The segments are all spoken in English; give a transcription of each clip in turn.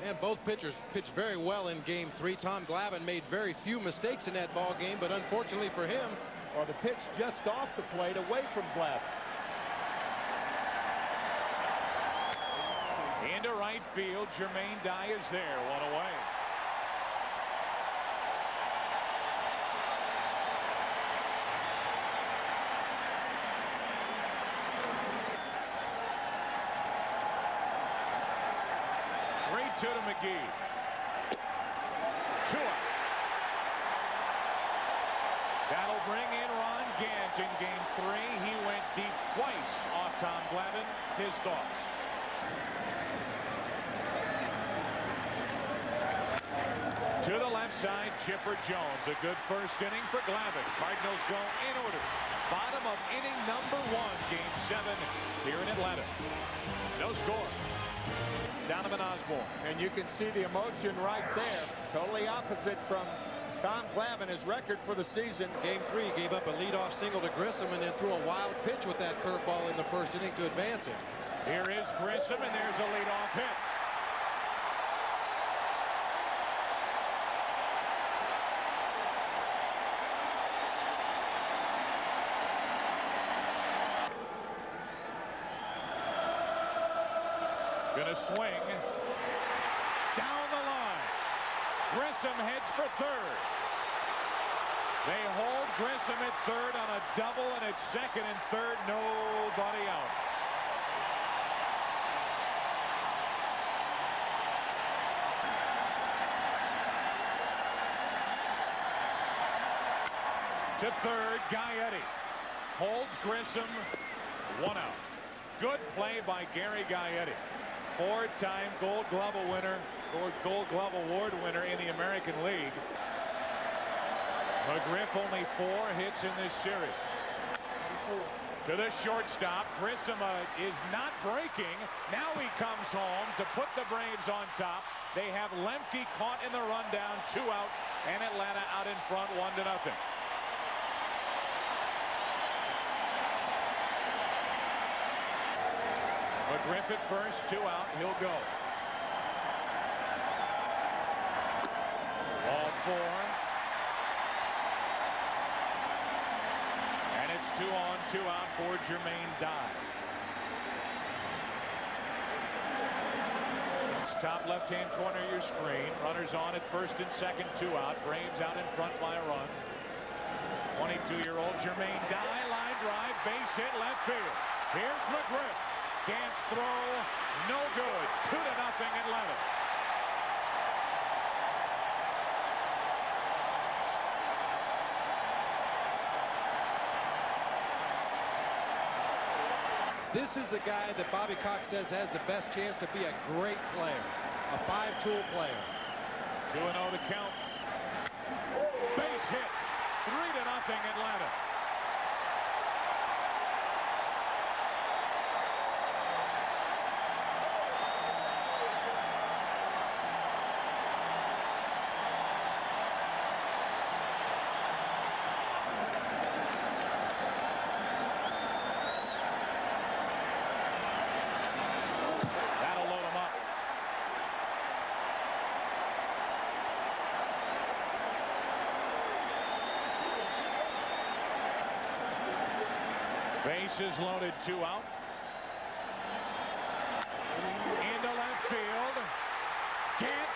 And both pitchers pitched very well in game 3. Tom Glavine made very few mistakes in that ball game, but unfortunately for him, or the pitch just off the plate away from Glavine. Into right field, Jermaine Dye is there, 1 away. To McGee. 2 out. That'll bring in Ron Gant in game 3. He went deep twice off Tom Glavine. His thoughts. To the left side, Chipper Jones. A good first inning for Glavine. Cardinals go in order. Bottom of inning number 1, game 7 here in Atlanta. No score. Donovan Osborne. And you can see the emotion right there. Totally opposite from Tom Glavine, his record for the season. Game 3 gave up a leadoff single to Grissom and then threw a wild pitch with that curveball in the first inning to advance it. Here is Grissom, and there's a leadoff hit. Gonna swing down the line. Grissom heads for third. They hold Grissom at third on a double, and at second and third, nobody out. To third, Gaetti holds Grissom, 1 out. Good play by Gary Gaetti. 4-time Gold Glove winner, or Gold Glove Award winner in the American League. McGriff only 4 hits in this series. To the shortstop, Grissom is not breaking. Now he comes home to put the Braves on top. They have Lemke caught in the rundown, 2 out, and Atlanta out in front, 1-0. McGriff at first, 2 out. He'll go. Ball 4. And it's 2 on, 2 out for Jermaine Dye. It's top left-hand corner of your screen. Runners on at first and second, 2 out. Braves out in front by a run. 22-year-old Jermaine Dye, line drive, base hit, left field. Here's McGriff. Gant's throw, no good. 2-0 Atlanta. This is the guy that Bobby Cox says has the best chance to be a great player, a 5-tool player. 2-0 the count. Base hit. 3-0 Atlanta. Bases loaded, 2 out. Into left field. Can't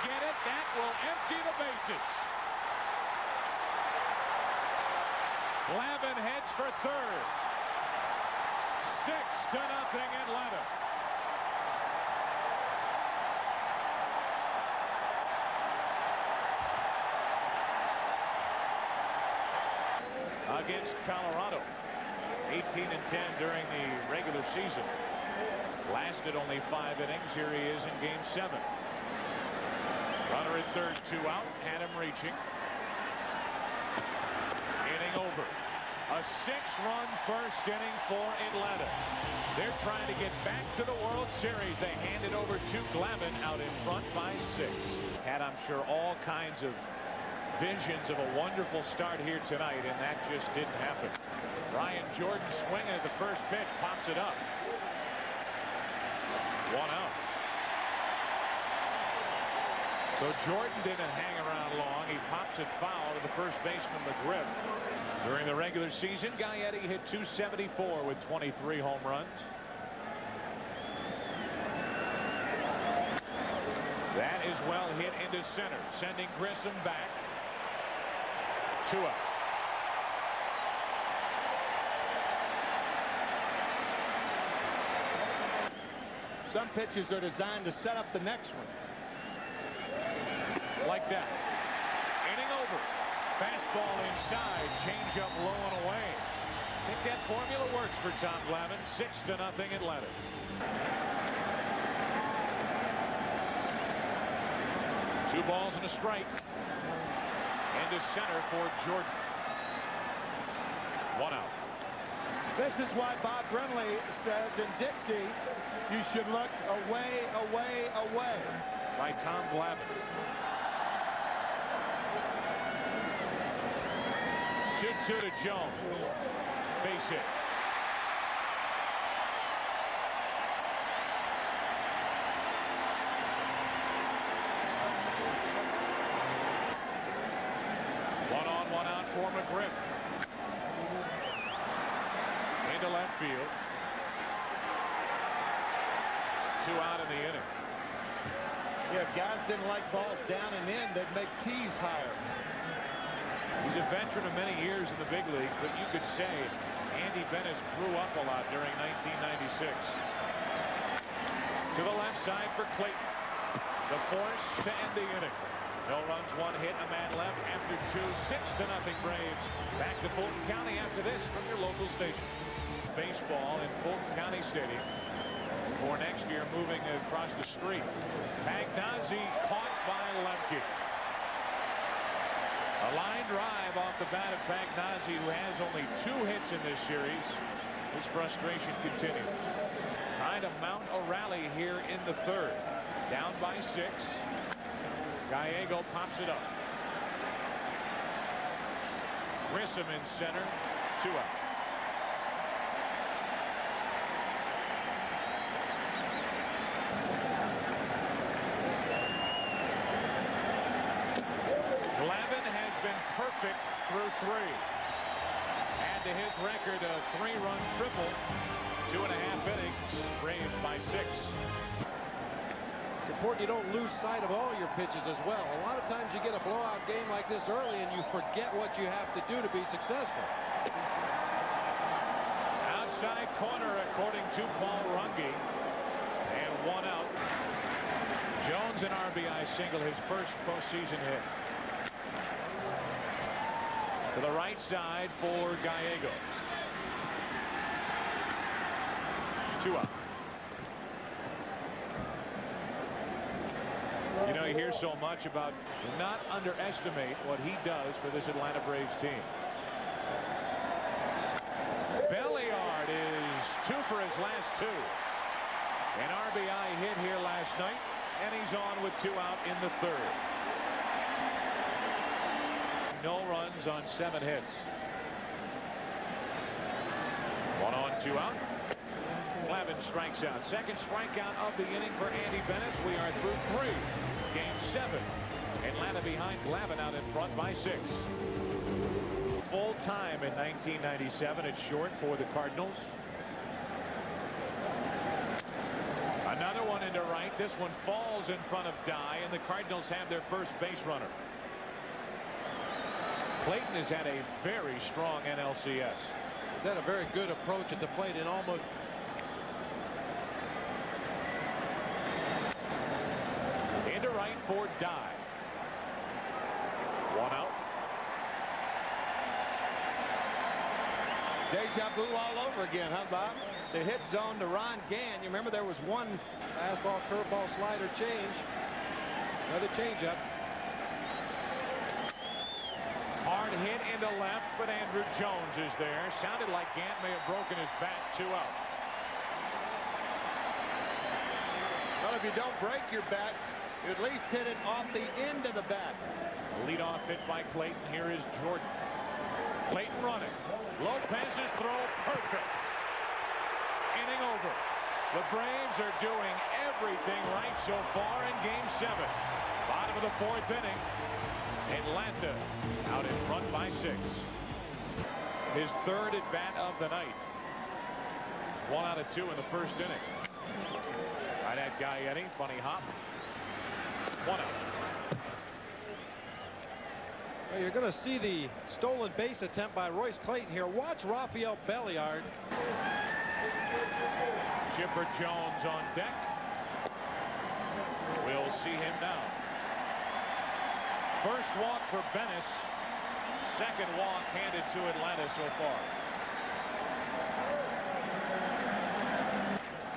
get it. That will empty the bases. Glavine heads for third. 6-0 Atlanta. Against Colorado. 18-10 during the regular season. Lasted only 5 innings. Here he is in game 7. Runner at third, 2 out. Had him reaching. Inning over. A 6-run first inning for Atlanta. They're trying to get back to the World Series. They hand it over to Glavine out in front by 6. Had, I'm sure, all kinds of visions of a wonderful start here tonight, and that just didn't happen. Ryan Jordan swinging at the first pitch, pops it up. 1 out. So Jordan didn't hang around long. He pops it foul to the first baseman McGriff. During the regular season, Gaetti hit .274 with 23 home runs. That is well hit into center, sending Grissom back. 2 out. Some pitches are designed to set up the next one. Like that. Inning over. Fastball inside. Changeup low and away. I think that formula works for Tom Glavine. 6-0 Atlanta. Two balls and a strike. Into center for Jordan. 1 out. This is why Bob Brenly says in Dixie, you should look away, away, away. By Tom Glavine. 2-2 to Jones. Base hit. One on, 1 out for McGriff. Into left field. 2 out in the inning. Yeah, if guys didn't like balls down and in, they'd make tees higher. He's a veteran of many years in the big leagues, but you could say Andy Bennis grew up a lot during 1996. To the left side for Clayton. The force to end the inning. No runs, 1 hit, a man left after 2. 6-0 Braves. Back to Fulton County after this from your local station. Baseball in Fulton County Stadium. For next year, moving across the street. Magnazzi caught by Lemke. A line drive off the bat of Magnazzi, who has only 2 hits in this series. His frustration continues. Trying to mount a rally here in the 3rd. Down by 6. Gallego pops it up. Grissom in center. 2 out. Glavine has been perfect through 3. Add to his record a 3-run triple. 2.5 innings. Braves by 6. It's important you don't lose sight of all your pitches as well. A lot of times you get a blowout game like this early and you forget what you have to do to be successful. Outside corner according to Paul Runge. And 1 out. Jones an RBI single, his first postseason hit. To the right side for Gallego. 2 out. You know, you hear so much about not underestimate what he does for this Atlanta Braves team. Belliard is 2 for his last 2. An RBI hit here last night, and he's on with 2 out in the 3rd. No runs on 7 hits. 1 on, 2 out. Glavine strikes out. Second strikeout of the inning for Andy Bennis. We are through 3. Game 7. Atlanta behind, Glavine out in front by 6. Full time in 1997. It's short for the Cardinals. Another one into right. This one falls in front of Dye, and the Cardinals have their first base runner. Clayton has had a very strong NLCS. He's had a very good approach at the plate and almost. Into right for Dye. 1 out. Deja vu all over again, huh, Bob? The hit zone to Ron Gann. You remember there was one Fastball, curveball, slider change. Another changeup. Hard hit into left, but Andrew Jones is there. Sounded like Gann may have broken his bat. 2 out. Well, if you don't break your bat, you at least hit it off the end of the bat. Leadoff hit by Clayton. Here is Jordan. Clayton running. Lopez's throw perfect. Inning over. The Braves are doing everything right so far in Game 7. Bottom of the 4th inning. Atlanta out in front by 6. His 3rd at bat of the night. 1 out of 2 in the 1st inning. Right at Gaetti. Funny hop. 1 out. Well, you're going to see the stolen base attempt by Royce Clayton here. Watch Rafael Belliard. Chipper Jones on deck. We'll see him now. First walk for Bennis. 2nd walk handed to Atlanta so far.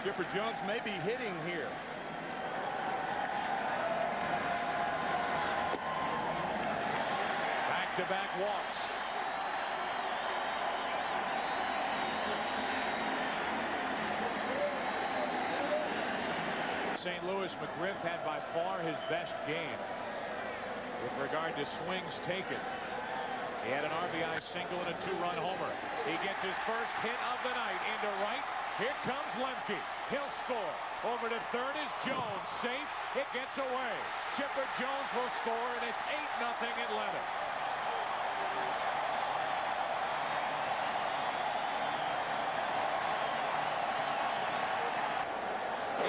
Chipper Jones may be hitting here. Back-to-back walks. St. Louis, McGriff had by far his best game with regard to swings taken. He had an RBI single and a 2-run homer. He gets his first hit of the night into right. Here comes Lemke. He'll score. Over to 3rd is Jones. Safe. It gets away. Chipper Jones will score, and it's 8-0 Atlanta.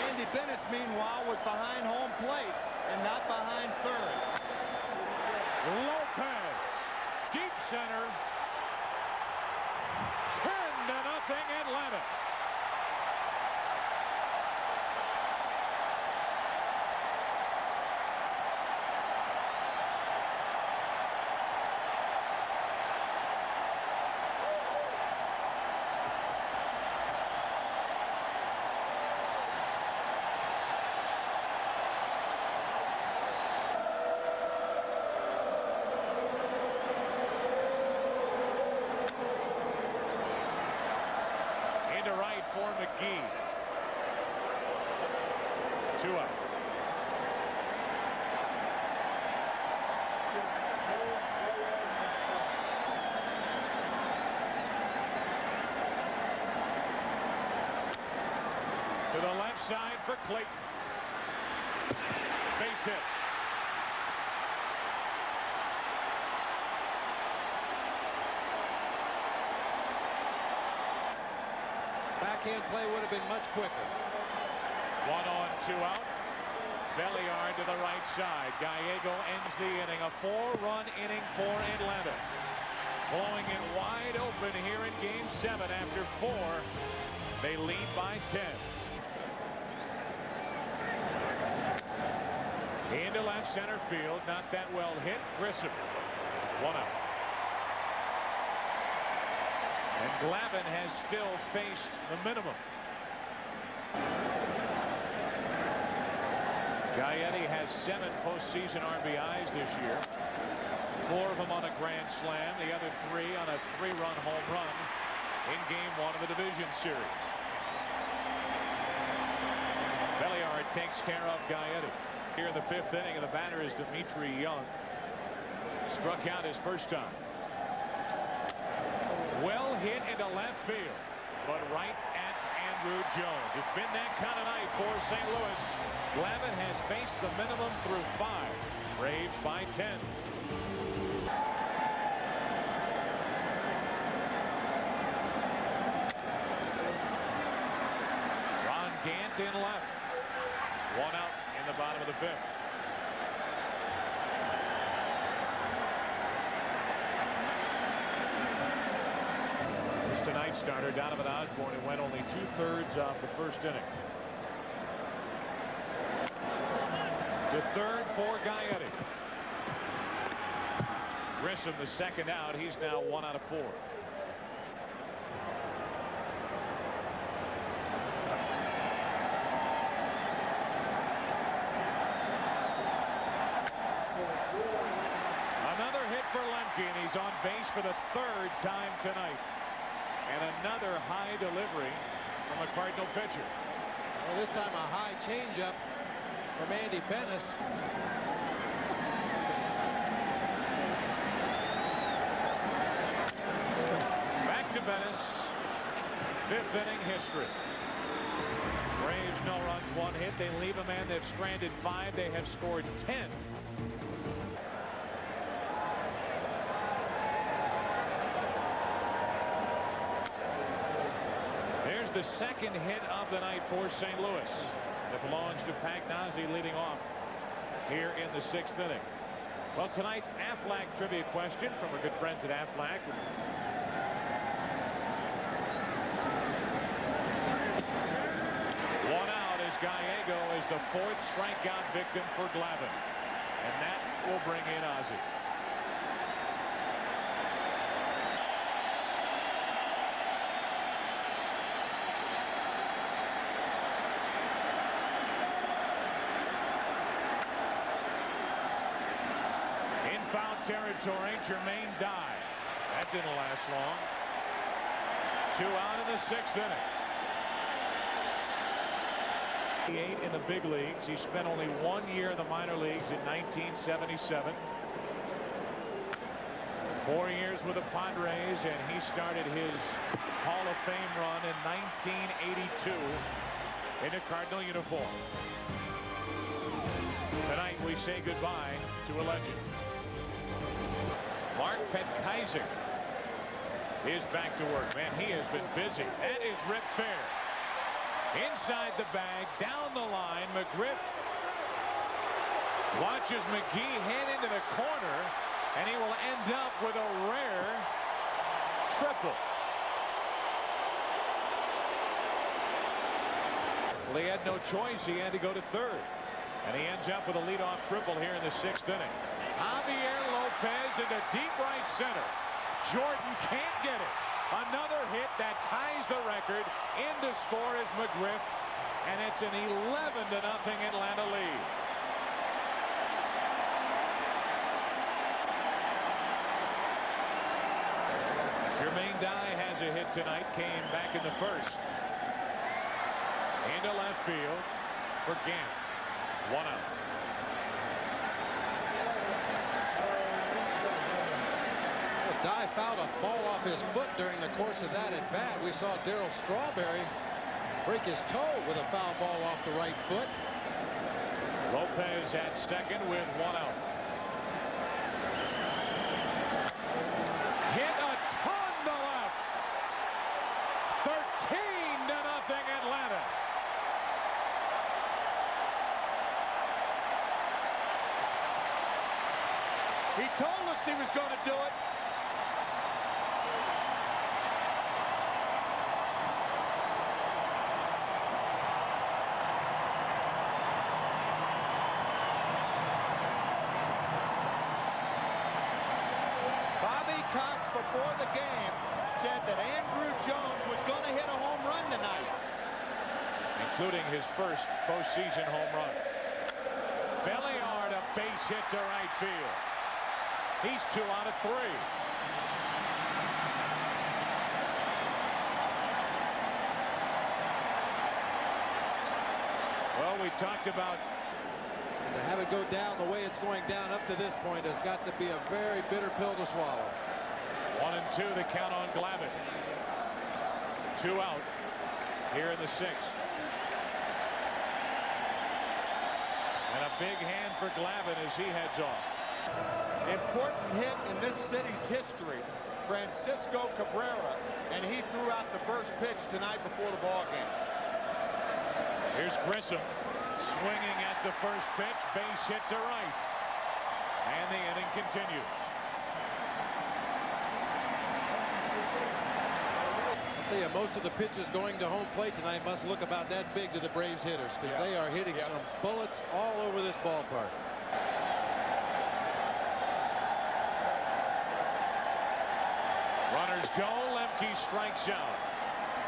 Andy Bennis, meanwhile, was behind home plate and not behind 3rd. Lopez. Deep center. 10-0 Atlanta. Into right for McGee. 2 out. To the left side for Clayton. Base hit. Backhand play would have been much quicker. 1 on, 2 out. Belliard to the right side. Gallego ends the inning. A 4-run inning for Atlanta. Blowing it wide open here in Game 7 after 4. They lead by 10. Into left center field. Not that well hit. Grissom. 1 out. And Glavine has still faced the minimum. Gaetti has 7 postseason RBIs this year. 4 of them on a grand slam. The other 3 on a 3-run home run in Game 1 of the division series. Belliard takes care of Gaetti. Here in the 5th inning, and the batter is Dimitri Young. Struck out his first time. Well hit into left field, but right at Andrew Jones. It's been that kind of night for St. Louis. Glavine has faced the minimum through 5. Braves by 10. Ron Gant in left. 1 out in the bottom of the 5th. Tonight's starter Donovan Osborne, who went only 2/3 of the 1st inning. To 3rd for Gaetti. Grissom the 2nd out. He's now 1 out of 4. Another hit for Lemke, and he's on base for the 3rd time tonight. And another high delivery from a Cardinal pitcher. Well, this time a high changeup from Andy Bennis. Back to Bennis. 5th inning history. Braves no runs 1 hit. They leave a man. They've stranded 5. They have scored 10. There's the second hit of the night for St. Louis. It belongs to Pagnozzi leading off here in the 6th inning. Well, tonight's Aflac trivia question from our good friends at Aflac. One out as Gallego is the 4th strikeout victim for Glavine. And that will bring in Ozzie. Foul territory, Jermaine died. That didn't last long. 2 out in the 6th inning. 8 in the big leagues. He spent only 1 year in the minor leagues in 1977. 4 years with the Padres, and he started his Hall of Fame run in 1982 in a Cardinal uniform. Tonight we say goodbye to a legend. Mark Petkaiser is back to work. Man, he has been busy. That is Rip Fair. Inside the bag, down the line, McGriff watches McGee head into the corner, and he will end up with a rare triple. Well, he had no choice. He had to go to third, and he ends up with a leadoff triple here in the 6th inning. Javier Lopez into deep right center. Jordan can't get it. Another hit that ties the record. In to score is McGriff, and it's an 11-0 Atlanta lead. Jermaine Dye has a hit tonight. Came back in the 1st. Into left field for Gant. 1 out. Dye fouled a ball off his foot during the course of that at bat. We saw Darryl Strawberry break his toe with a foul ball off the right foot. Lopez at second with 1 out. Hit a ton to left. 13-0 Atlanta. He told us he was going to do it. Cox before the game said that Andrew Jones was going to hit a home run tonight, including his first postseason home run. Belliard, a base hit to right field. He's 2 out of 3. Well, we talked about to have it go down the way it's going down up to this point has got to be a very bitter pill to swallow. 1-2 the count on Glavine. 2 out here in the 6th. And a big hand for Glavine as he heads off. important hit in this city's history, Francisco Cabrera, and he threw out the first pitch tonight before the ball game. Here's Grissom swinging at the first pitch, base hit to right, and the inning continues. I'll tell you, most of the pitches going to home plate tonight must look about that big to the Braves hitters, because they are hitting some bullets all over this ballpark. Runners go. Lemke strikes out.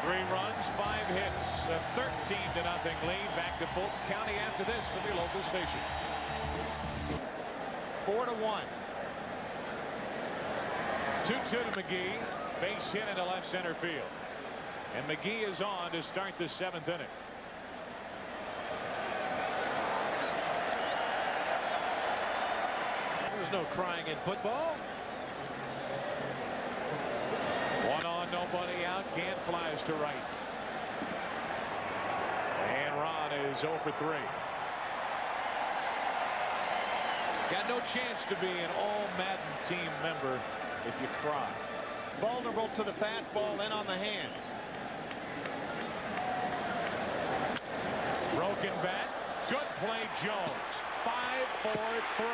3 runs, 5 hits, a 13-0 lead. Back to Fulton County after this from your local station. 4-1. 2-2 to McGee. Base hit into left center field. And McGee is on to start the 7th inning. There's no crying in football. 1 on, nobody out. Gant flies to right. And Ron is 0 for 3. Got no chance to be an all-Madden team member if you cry. Vulnerable to the fastball and on the hands. Broken bat. Good play, Jones. 5-4-3.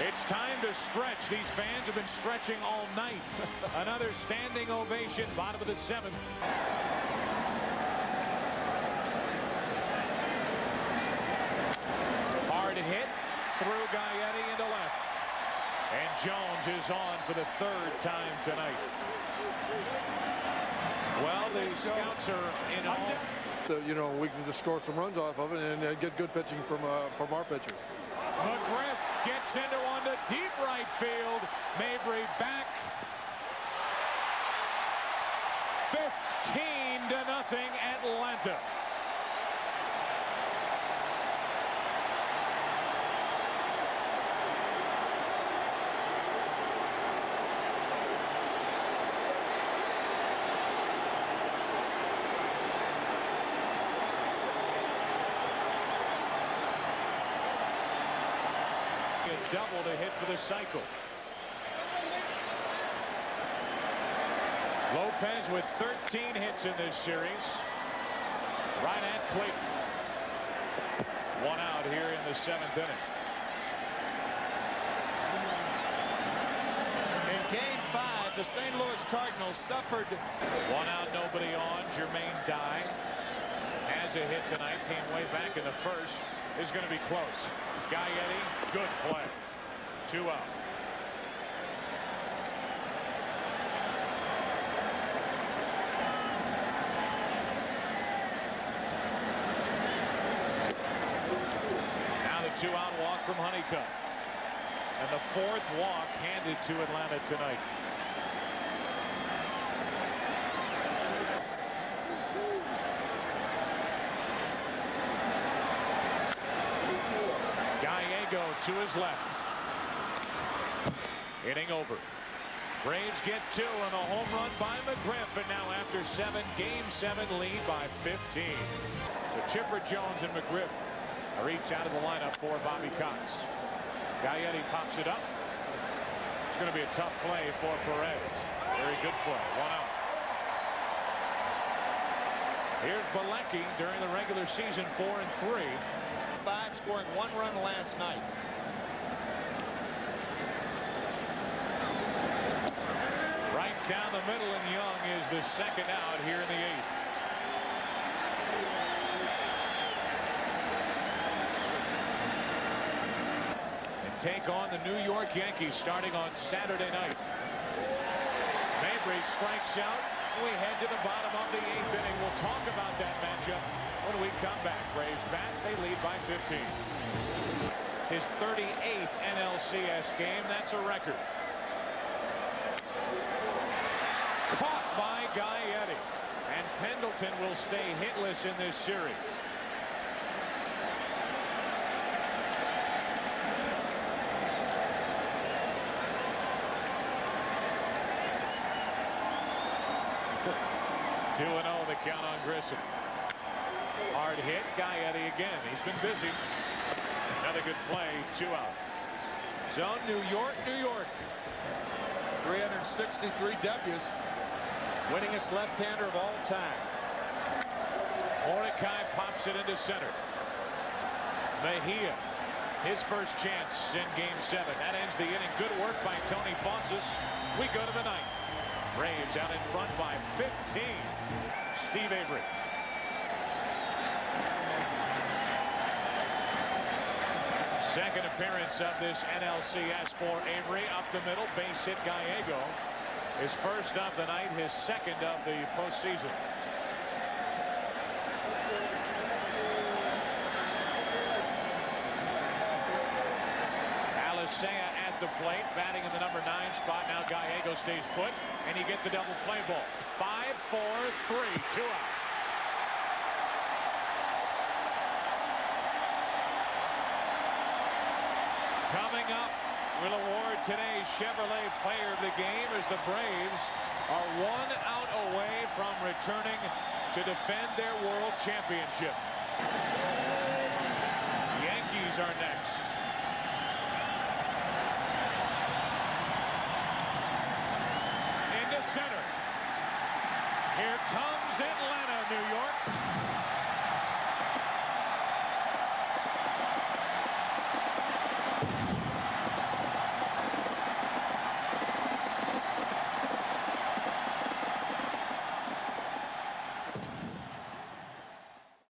It's time to stretch. These fans have been stretching all night. Another standing ovation, bottom of the 7th. Hard hit through Gaetti into left. And Jones is on for the 3rd time tonight. Well, the scouts are in all. You know, we can just score some runs off of it and get good pitching from our pitchers. McGriff gets into one to deep right field. Mabry back. 15-0 Atlanta. A double to hit for the cycle. Lopez with 13 hits in this series. Right at Clayton. 1 out here in the 7th inning. In Game 5, the St. Louis Cardinals suffered. 1 out, nobody on. Jermaine Dye has a hit tonight. Came way back in the 1st. Is going to be close. Gaetti, good play. 2 out. Now the 2-out walk from Honeycutt. And the 4th walk handed to Atlanta tonight. Gallego to his left. Inning over. Braves get 2 and a home run by McGriff, and now after 7, Game 7 lead by 15. So Chipper, Jones, and McGriff are each out of the lineup for Bobby Cox. Gaetti pops it up. It's going to be a tough play for Perez. Very good play. 1 out. Here's Bilecki during the regular season, 4-3. 5, scoring 1 run last night. Right down the middle, and Young is the 2nd out here in the 8th. And take on the New York Yankees starting on Saturday night. Mabry strikes out. We head to the bottom of the 8th inning. We'll talk about that matchup when we come back. Braves bat, they lead by 15. His 38th NLCS game. That's a record. Caught by Gaetti. And Pendleton will stay hitless in this series. Two 2-0 the count on Grissom. Hard hit. Gaetti again. He's been busy. Another good play. 2 out. So New York, New York. 363 W's. Winningest left-hander of all time. Mordecai pops it into center. Mejia, his first chance in Game 7. That ends the inning. Good work by Tony Fossis. We go to the 9th. Braves out in front by 15. Steve Avery. Second appearance of this NLCS for Avery. Up the middle, base hit Gallego. His first of the night, his second of the postseason. Alicea at the plate, batting in the number 9 spot. Now Gallego stays put, and you get the double play ball. 5-4-3, 2 out. Coming up will award today's Chevrolet Player of the Game as the Braves are 1 out away from returning to defend their World Championship. Yankees are next. Into center. Here comes Atlanta.